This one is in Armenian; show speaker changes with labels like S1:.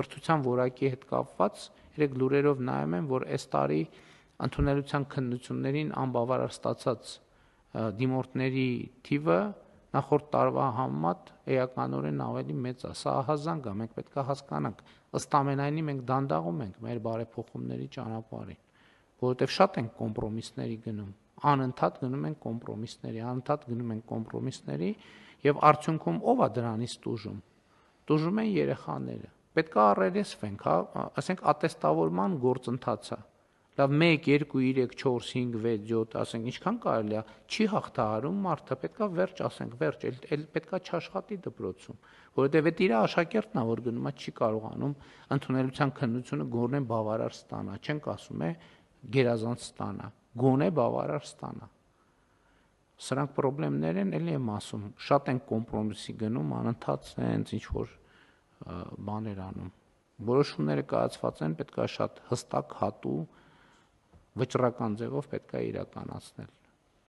S1: Կրթության որակի հետ կապված երեք լուրերով նայում եմ, որ այս տարի ընդունելության քննություններին անբավարար ստացած դիմորդների թիվը նախորդ տարվա համեմատ էականորեն ավելի մեծ է, սա ահազանգ է, մենք պետք է հասկանանք, ըստ ամենայնի մենք դանդաղում ենք մեր բարեփոխումների ճանապարհին, որովհետև շատ ենք կոմպրոմիսների գնում, անընդհատ գնում ենք կոմպրոմիսների եւ արդյունքում ով է դրանից տուժում, տուժում են երեխաները, պետք է առերեսվենք, ասենք ատեստավորման գործընթացը, լավ 1, 2, 3, 4, 5, 6, 7, ասենք ինչքան կարելի է, չի հաղթահարում մարդը, պետք է վերջ ասենք, վերջ, էլ պետք է չաշխատի դպրոցում, որովհետև այդ իր աշակերտն է, որ գնում է չի կարողանում ընդունելության քննությունը գոնե բավարար ստանա, չենք ասում է գերազանց ստանա, գոնե բավարար ստանա։ Սրանք խնդիրներ են, էլի եմ ասում, շատ են կոմպրոմիսի գնում, անընդհատ հենց ինչ որ բաներ անում։ Որոշումները կայացված են, պետք է շատ հստակ, հատու, վճռական ձևով պետք է իրականացնել։